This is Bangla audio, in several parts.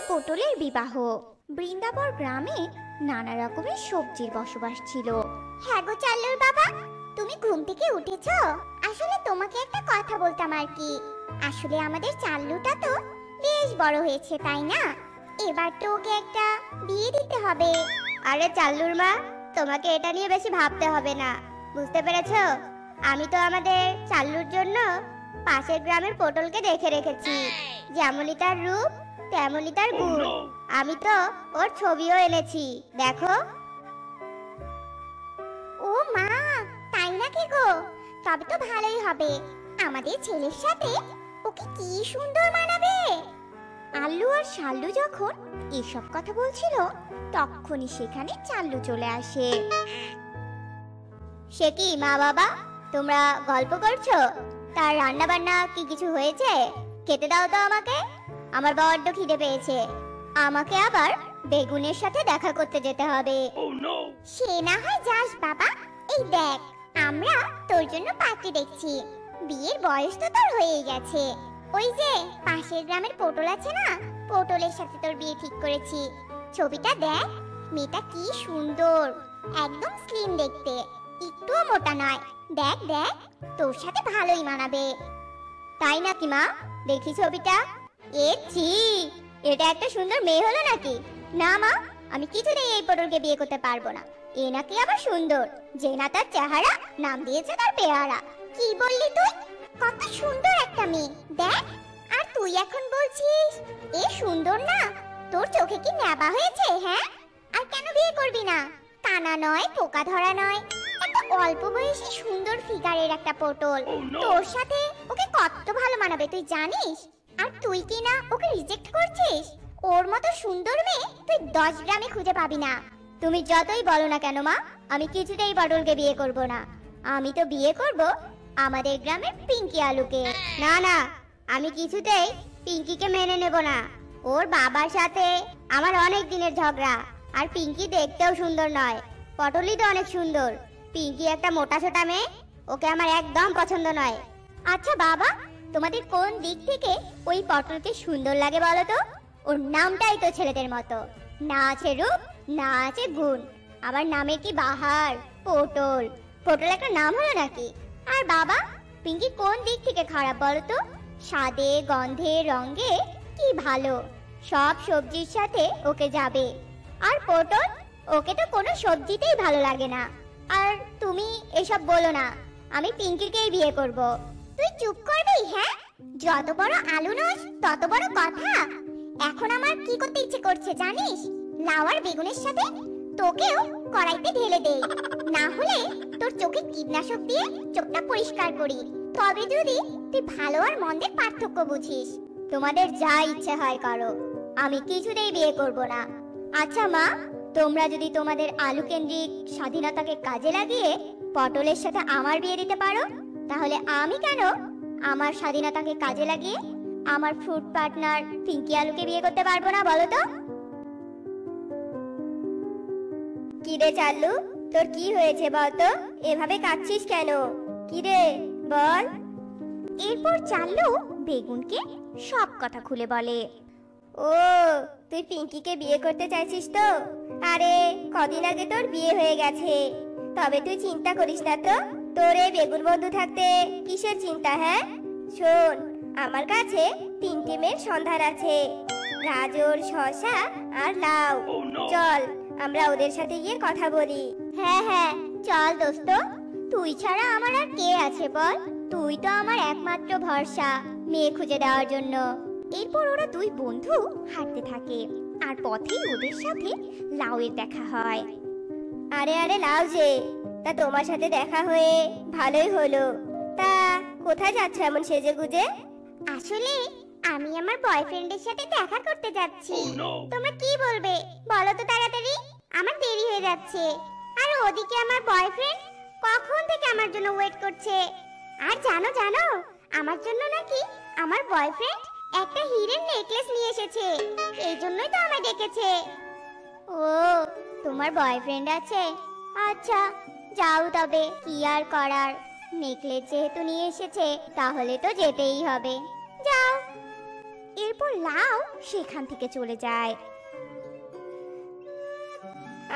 পটলের বিবাহ। বৃন্দাবন গ্রামে নানা রকমের সবজির বসবাস ছিল। হ্যাঁ গো চাল্লুর বাবা, তুমি ঘুম থেকে উঠেছো? আসলে তোমাকে একটা কথা বলতাম আর কি। আসলে আমাদের চাল্লুটা তো বেশ বড় হয়েছে, তাই না? এবার তো ওকে একটা বিয়ে দিতে হবে। আরে চাল্লুর মা, তোমাকে এটা নিয়ে বেশি ভাবতে হবে না, বুঝতে পেরেছো? আমি তো আমাদের চাল্লুর জন্য পাশের গ্রামের পটলকে দেখে রেখেছি। যেমনই তার রূপ তেমনই তার গুণ। আমি তো ওর ছবিও এনেছি, দেখো। ও মা, তাই নাকি গো? তবে তো ভালোই হবে। আমাদের ছেলের সাথে ওকে কি সুন্দর মানাবে। আল্লু আর শাল্লু যখন এসব কথা বলছিল তখনই সেখানে চাল্লু চলে আসে। সে কি মা বাবা, তোমরা গল্প করছো? তার রান্না বান্না কি কিছু হয়েছে? খেতে দাও তো আমাকে, আমার বড্ড খিদে পেয়েছে। আমাকে আবার বেগুনের সাথে দেখা করতে যেতে হবে। সে না হয় যাস বাবা। এই দেখ, আমরা তোর জন্য পাত্রী দেখছি। বিয়ের বয়স তো তোর হয়ে গেছে। ওই যে পাশের গ্রামের পটল আছে না, পটলের সাথে তোর বিয়ে ঠিক করেছি। ছবিটা দেখ, মেয়েটা কি সুন্দর, একদম স্লিম দেখতে, একটুও মোটা নয়। দেখ দেখ, তোর সাথে ভালোই মানাবে। তাই নাকি মা? দেখি ছবিটা। ছি, এটা একটা সুন্দর মেয়ে হলো নাকি? না মা, আমি কিছুতেই এই পটলকে বিয়ে করতে পারবো না। এ নাকি আবার সুন্দর, যে না তার চেহারা, নাম দিয়েছে তার পেয়ারা। কি বললি তুই? কত সুন্দর একটা মেয়ে দেখ, আর তুই এখন বলছিস এ সুন্দর না? তোর চোখে কি নেবা হয়েছে? হ্যাঁ, আর কেন বিয়ে করবি না? কানা নয়, পোকা ধরা নয়, একটা অল্প বয়সী সুন্দর ফিগারের একটা পটল। তোর সাথে ওকে কত ভালো মানাবে তুই জানিস? আর তুই কি না ওকে রিজেক্ট করছিস? ওর মতো সুন্দর মেয়ে তুই 10 গ্রামে খুঁজে পাবি না। তুমি যতই বলো না কেন মা, আমি কিছুতেই পটলকে বিয়ে করব না। আমি তো বিয়ে করব আমাদের গ্রামের পিঙ্কি আলুকে। না না, আমি কিছুতেই পিঙ্কিকে মেনে নেব না। ওর বাবার সাথে আমার অনেক দিনের ঝগড়া। আর পিঙ্কি দেখতেও সুন্দর নয়, পটলই তো অনেক সুন্দর। পিঙ্কি একটা মোটা ছোটা মেয়ে, ওকে আমার একদম পছন্দ নয়। আচ্ছা বাবা, তোমাদের কোন দিক থেকে ওই পটলকে সুন্দর লাগে বলো তো? ওর নামটাই তো ছেলেদের মতো, না আছে রূপ না আছে গুণ, আবার নামে কি বাহার, পটল। পটল একটা নাম হলো নাকি? আর বাবা, পিঙ্কি কোন দিক থেকে খারাপ বলো তো? স্বাদে গন্ধে রঙে কি ভালো, সব সবজির সাথে ওকে যাবে। আর পটল, ওকে তো কোনো সবজিতেই ভালো লাগে না। আর তুমি এসব বলো না, আমি পিঙ্কিকেই বিয়ে করব। তুই চুপ করবি? হ্যাঁ, যত বড় আলু নস তত বড় কথা। এখন আমার কি করতে ইচ্ছে করছে জানিস? লাউ আর বেগুনের সাথে তোকেও কড়াইতে ঢেলে দেই, না হলে তোর চোখে কীটনাশক দিয়ে চোখটা পরিষ্কার করি। তবে যদি তুই ভালো আর মন্দের পার্থক্য বুঝিস। তোমাদের যা ইচ্ছে হয় করো, আমি কিছুতেই বিয়ে করব না। আচ্ছা মা, তোমরা যদি তোমাদের আলু কেন্দ্রিক স্বাধীনতাকে কাজে লাগিয়ে পটলের সাথে আমার বিয়ে দিতে পারো, তাহলে আমি কেন আমার স্বাধীনতাকে কাজে লাগিয়ে আমার ফ্রুট পার্টনার পিঙ্কি আলুকে বিয়ে করতে পারবো না বলো তো? কি রে চাল্লু, তোর কি হয়েছে বলতো? এভাবে কাঁদছিস কেন? কি রে বল। এরপর চাল্লু বেগুনকে সব কথা খুলে বলে। ও, তুই পিঙ্কিকে বিয়ে করতে চাইছিস তো? আরে কদিন আগে তোর বিয়ে হয়ে গেছে, তবে তুই চিন্তা করিস না তো। তোর এই বেগুন বন্ধু থাকতে কিসের চিন্তা? হ্যাঁ শোন, আমার কাছে 3টে মেয়ের সন্ধান আছে, গাজর শসা আর লাউ। চল আমরা ওদের সাথে গিয়ে কথা বলি। হ্যাঁ হ্যাঁ চল দোস্ত, তুই ছাড়া আমার আর কে আছে বল? তুই তো আমার একমাত্র ভরসা মেয়ে খুঁজে দেওয়ার জন্য। এরপর ওরা দুই বন্ধু হাঁটতে থাকে, আর পথেই ওদের সাথে লাউয়ের দেখা হয়। আরে আরে লাউ যে, তা তোমার সাথে দেখা হয়ে ভালোই হলো। তা কোথায় যাচ্ছ এমন সেজে গুজে? আসলে আমি আমার বয়ফ্রেন্ডের সাথে দেখা করতে যাচ্ছি। তোমরা কি বলবে বলো তো তাড়াতাড়ি, আমার দেরি হয়ে যাচ্ছে। আর ওদিকে আমার বয়ফ্রেন্ড কখন থেকে আমার জন্য ওয়েট করছে। আর জানো জানো, আমার জন্য নাকি আমার বয়ফ্রেন্ড একটা হীরের নেকলেস নিয়ে এসেছে। এই জন্যই তো আমায় ডেকেছে। ও, তোমার বয়ফ্রেন্ড আছে? আচ্ছা যাও তবে, কি আর করার। নেকলেস যেহেতু নিয়ে এসেছে তাহলে তো যেতেই হবে, যাও। এরপর লাউ সেখান থেকে চলে যায়।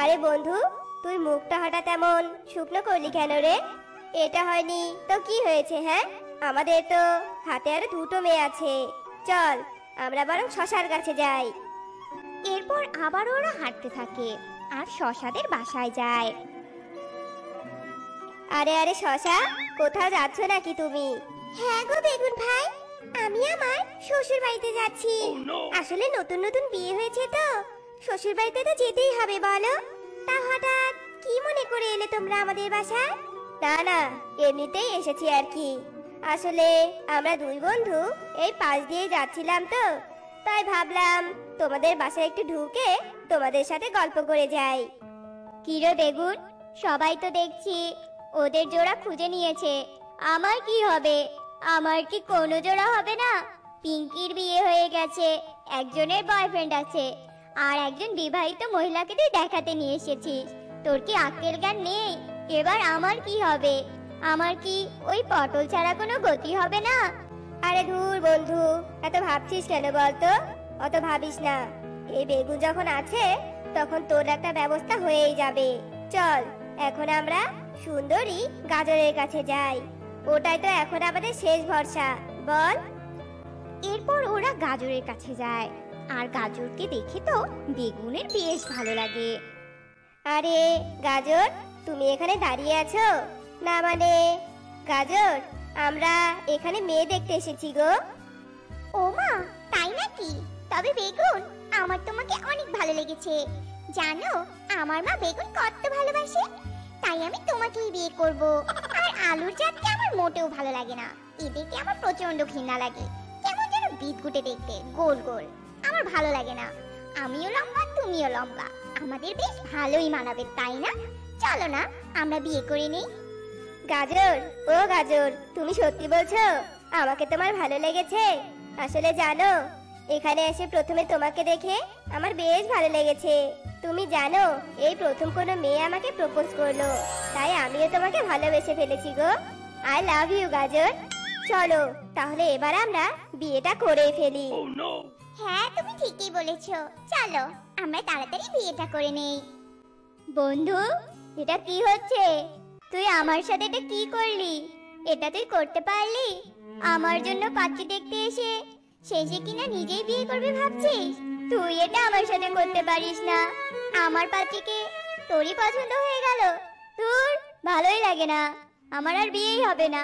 আরে বন্ধু, তুই মুখটা হঠাৎ এমন শুকনো করলি কেন রে? এটা হয়নি তো কি হয়েছে? হ্যাঁ, আমাদের তো হাতে আরো দুটো মেয়ে আছে। চল আমরা বরং শশার কাছে যাই। এরপর আবার ওরা হাঁটতে থাকে আর শশাদের বাসায় যায়। আরে আরে শশা, কোথাও যাচ্ছ নাকি তুমি? হ্যাঁ গো বেগুন ভাই, আমি আমার শ্বশুর বাড়িতে যাচ্ছি। আসলে নতুন নতুন বিয়ে হয়েছে তো শ্বশুর বাড়িতে তো যেতেই হবে বলো। তা হঠাৎ কি মনে করে এলে তোমরা আমাদের বাসায়? না না, এমনিতেই এসেছি আর কি। আসলে আমরা দুই বন্ধু এই পাশ দিয়ে যাচ্ছিলাম তো, তাই ভাবলাম তোমাদের বাসায় একটু ঢুকে তোমাদের সাথে গল্প করে যাই। কি রে বেগুন, সবাই তো দেখছি ওদের জোড়া খুঁজে নিয়েছে, আমার কি হবে? আমার কি কোনো জোড়া হবে না? পিঙ্কির বিয়ে হয়ে গেছে, একজনের বয়ফ্রেন্ড আছে, আর একজন বিবাহিত মহিলাকে তুই দেখাতে নিয়ে এসেছিস। তোর কি আক্কেল জ্ঞান নেই? এবার আমার কি হবে? আমার কি ওই পটল ছাড়া কোনো গতি হবে না? আরে ধুর বন্ধু, এত ভাবছিস কেন বলতো? অত ভাবিস না, এই বেগুন যখন আছে তখন তোর একটা ব্যবস্থা হয়েই যাবে। চল এখন আমরা সুন্দরী গাজরের কাছে যাই, ওটাই তো এখন আমাদের শেষ ভরসা, বল? এরপর ওরা গাজরের কাছে যায় আর গাজরকে দেখে তো বেগুনের বেশ ভালো লাগে। আরে গাজর, তুমি এখানে দাঁড়িয়ে আছো? না মানে গাজর, আমরা এখানে মেয়ে দেখতে এসেছি গো। ও মা, তাই নাকি? তবে বেগুন, আমার তোমাকে অনেক ভালো লেগেছে। জানো আমার মা বেগুন কত ভালোবাসে, তাই আমি তোমাকেই বিয়ে করব। আর আলুর জাতকে আমার মোটেও ভালো লাগে না, এদেরকে আমার প্রচন্ড ঘৃণা লাগে। কেমন যেন বিদঘুটে দেখতে, গোল গোল, আমার ভালো লাগে না। আমিও লম্বা, তুমিও লম্বা, আমাদের বেশ ভালোই মানাবে, তাই না? চলো না আমরা বিয়ে করে নেই। গাজর, ও গাজর, তুমি সত্যি বলছো আমাকে তোমার ভালো লেগেছে? আসলে জানো, এখানে এসে প্রথমে তোমাকে দেখে আমার বেশ ভালো লেগেছে। তুমি জানো, এই প্রথম কোনো মেয়ে আমাকে প্রপোজ করলো, তাই আমিও তোমাকে ভালোবেসে ফেলেছি গো। আই লাভ ইউ গাজর। চলো তাহলে এবার আমরা বিয়েটা করে ফেলি। হ্যাঁ তুমি ঠিকই বলেছো, চলো আমরা তাড়াতাড়ি বিয়েটা করে নেই। বন্ধু, এটা কি হচ্ছে? তুই আমার সাথে এটা কি করলি? এটা তুই করতে পারলি? আমার জন্য পাত্রী দেখতে এসে শেষে কিনা নিজেই বিয়ে করবি ভাবছিস? তুই এটা আমার সাথে করতে পারিস না। আমার পাত্রীকে তোরই পছন্দ হয়ে গেল? তোর ভালোই লাগে না, আমার আর বিয়েই হবে না।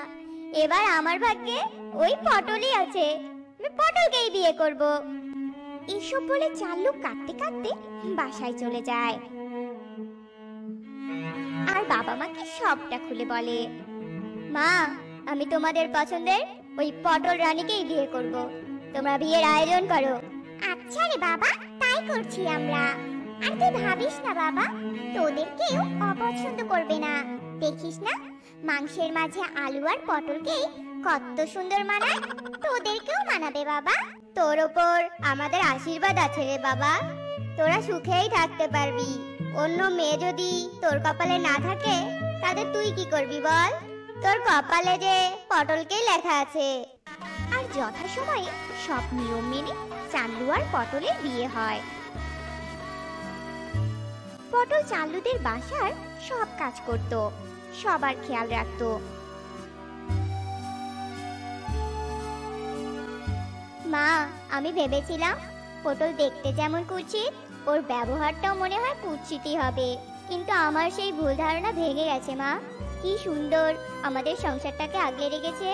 এবার আমার ভাগ্যে ওই পটলই আছে, আমি পটলকেই বিয়ে করব। এসব বলে চাল্লু কাঁদতে কাঁদতে বাসায় চলে যায় আর বাবা মাকে সবটা খুলে বলে। মা, আমি তোমাদের পছন্দের ওই পটল রানীকেই বিয়ে করব, তোমরা বিয়ের আয়োজন করো। আচ্ছা রে বাবা, তাই করছি আমরা। আর তুই ভাবিস না বাবা, তোদের কেউ অপছন্দ করবে না। দেখিস না মাংসের মাঝে আলু আর পটলকে কত সুন্দর মানায়, তোদেরকেও মানাবে বাবা। তোর ওপর আমাদের আশীর্বাদ আছে রে বাবা, তোরা সুখেই থাকতে পারবি। অন্য মেয়ে যদি তোর কপালে না থাকে তাহলে তুই কি করবি বল? তোর কপালে যে পটলকেই লেখা আছে। আর যথাসময়ে সব নিয়ম মেনে চাল্লু আর পটলের বিয়ে হয়। পটল চাল্লুদের বাসার সব কাজ করত, সবার খেয়াল রাখতো। মা, আমি ভেবেছিলাম পটল দেখতে যেমন কুৎসিত, ওর ব্যবহারটাও মনে হয় কুৎসিতই হবে, কিন্তু আমার সেই ভুল ধারণা ভেঙে গেছে মা। কি সুন্দর আমাদের সংসারটাকে আগলে রেখেছে।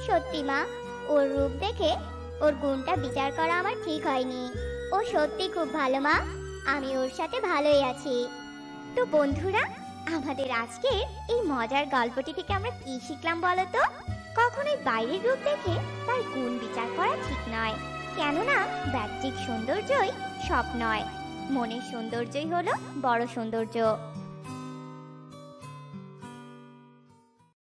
সত্যি মা, ওর রূপ দেখে ওর গুণটা বিচার করা আমার ঠিক হয়নি। ও সত্যি খুব ভালো মা, আমি ওর সাথে ভালোই আছি। তো বন্ধুরা, আমাদের আজকের এই মজার গল্পটি থেকে আমরা কি শিখলাম বলো তো? কখনোই বাইরের রূপ দেখে তার গুণ বিচার করা ঠিক নয়, কেননা বাহ্যিক সৌন্দর্যই সব নয়, মনের সৌন্দর্যই হলো বড় সৌন্দর্য।